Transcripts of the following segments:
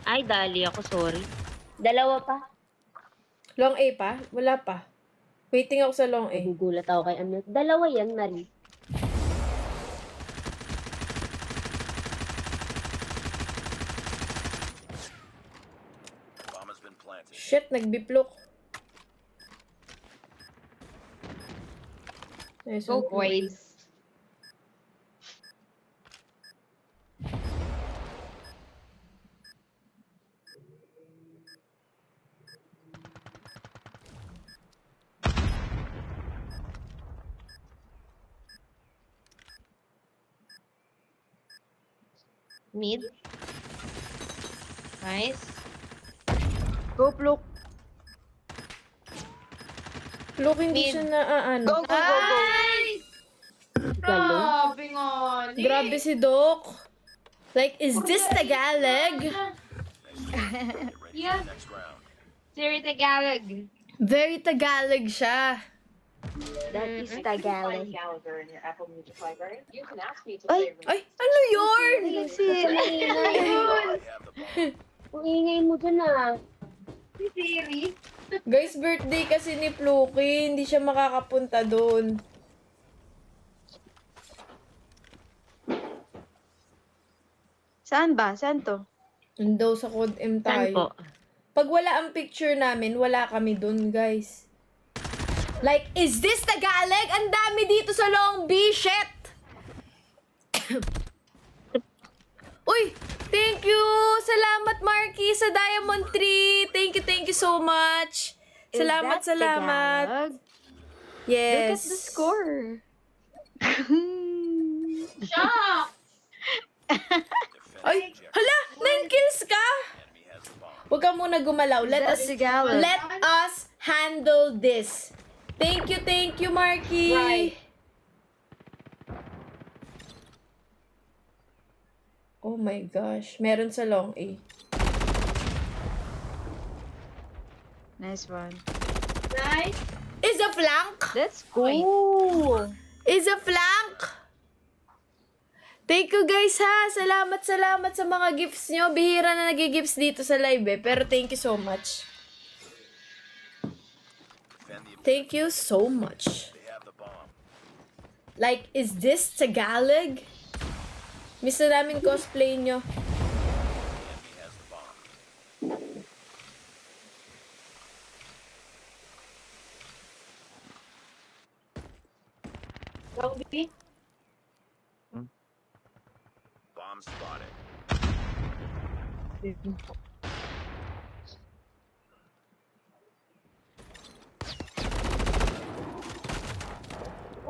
Ay, dali ako, sorry. Dalawa pa. Long A pa? Wala pa. Waiting ako sa long A. Nagugulat ako kay Amir. Dalawa yan, Marie. Bomb has been planted. Shit, nagbiplok. Nice Go, one. boys. Mid. Nice. Go, Pluk. Look, hindi Mid. siya na ano. Go, go, go, go. Galing. Grabe nga. Grabe si Doc. Like, is this Tagalog? Yeah. Next round. Siri Tagalog. Very Tagalog siya. That is Tagalog. Gallagher in your Apple Music library. You can ask me to Ay, play. Ay, ano yun? Maingay. They have the bomb. Ang ingay mo dyan ah. Si Siri. Guys, birthday kasi ni Pluki. Hindi siya makakapunta doon. Saan ba? Saan to? Daw sa Code M Saan po? tayo. Pag wala ang picture namin, wala kami doon, guys. Like, is this Tagalog? Ang dami dito sa Long Beach, shit! Uy, thank you! Salamat, Marky, sa Diamond Tree. Thank you so much. Salamat, Is that salamat. Tagalog? Yes. Look at the score. Shock! Ay, hala! 9 kills ka! Enemy has the bomb. Huwag ka muna gumalaw. Let Is that Tagalog? us handle this. Thank you, Marky. Right. Oh my gosh. Meron sa long A. Nice one. Nice. Is a flank? Let's go. Is a flank? Thank you guys ha. Salamat sa mga gifts nyo. Bihira na nag-gifts dito sa live eh. Pero thank you so much. Defend the Thank you so much. They have the bomb. Like, is this Tagalog? Miss na namin cosplay nyo. Enemy has the bomb. Long B. Bomb spotted.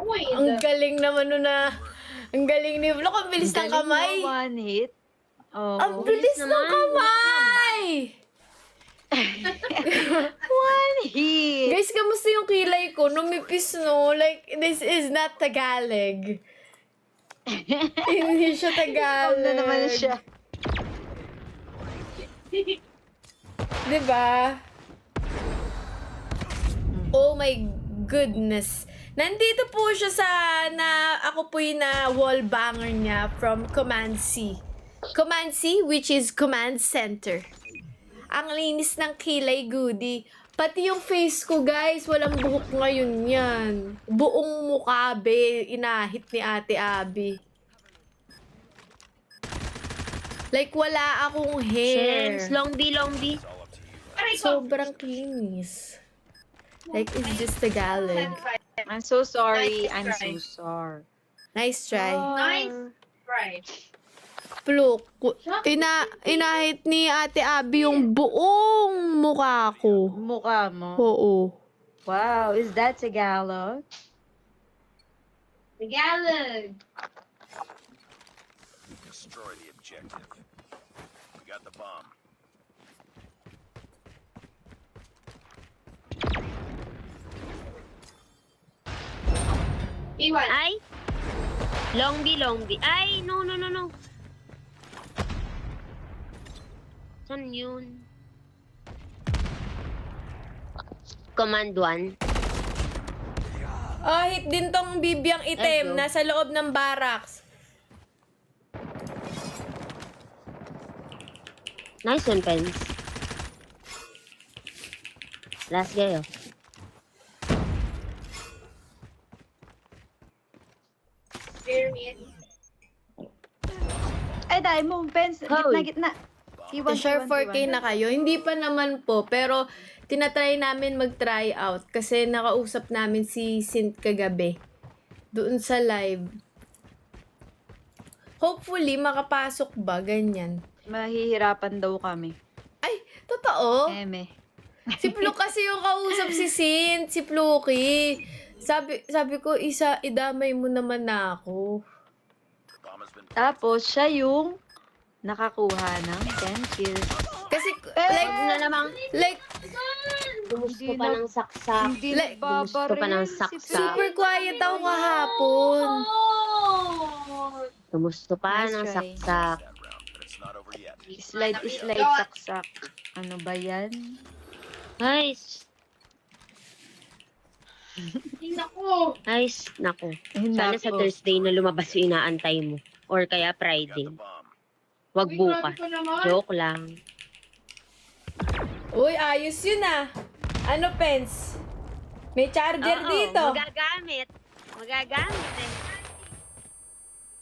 Uy, Ang galing naman nun na. Ang galing ni Vlog. Ang bilis ng Galing kamay. mo, one hit. Oh. Ang bilis ng naman. kamay! One hit. Guys, kamusta yung kilay ko? Numipis, no? Like, this is not Tagalog. Hindi siya Tagalog. Ano naman siya? Diba? Oh my goodness. Nandito po siya sa, ako po yung wall banger niya from Command C. Command C, which is Command Center. Ang linis ng kilay, goody. Pati yung face ko, guys, walang buhok ngayon yan. Buong mukha, be, inahit ni Ate Abby. Like, wala akong hair. Sense. Long B, long B. It's all up to you. Sobrang kinis. Like, it's just Tagalog. I'm so sorry. I'm so sorry. Nice try. Nice. Right. Pluk, inahit ni Ate Abby yung buong mukha ko. Mukha mo. Oo. Wow, is that Tagalog? Tagalog. Destroy the objective. We got the bomb. B1. Ay! Long B, long B. Ay, no. Saan yun? Command 1. Ah, hit din tong bibiyang item. Eto. Nasa loob ng barracks. Nice one, Pens. Last guy, oh. Pyramid. Ay, dahil mo, Pens. Hoy. Gitna. Share 4K na kayo. Hindi pa naman po, pero tinatry namin mag-try out kasi nakausap namin si Sint kagabi doon sa live. Hopefully, makapasok ba? Ganyan. Mahihirapan daw kami. Ay, totoo. Eme. Si Fluke kasi yung kausap si Sint, si Fluky. Sabi ko, idamay mo naman na ako. Bomb has been Tapos, siya yung nakakuha ng 10 kills. Kasi, Like na namang, like, gumusto Hindi pa na- ng saksak. Hindi Like, gusto pa ng nagbabaril si saksa. super quiet ako kahapon. Oh! Gumusto pa Nice ng try. saksak. that round, but it's not over yet. Slide, saksak. Ano ba yan? Nice. Nako. Nice. Naku. Sana sa Nako. Thursday na lumabas yung inaantay mo. Or kaya Got Friday. the bomb. Wag Uy, bukas. grabe ka naman. Joke lang. Uy, ayos yun ah. Ano, Pens? May charger Oo, dito. Magagamit. Magagamit eh.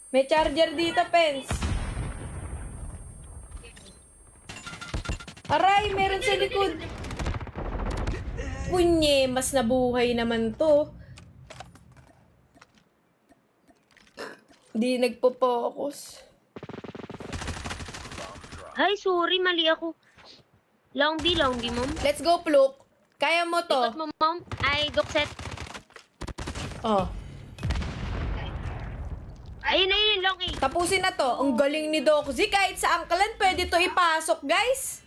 May charger dito, Pens. Aray, meron sa likod. Punye, mas nabuhay naman to. Di nagpo-focus. Ay, sorry. Mali ako. Long B, mom. Let's go, Fluke. Kaya mo Ikot to. mo, mom. Ay, Dokset. Oh, Ayun, ayun, long A. tapusin na to. Ang galing ni Doc Z. Kahit sa angkalan, pwede to ipasok, guys.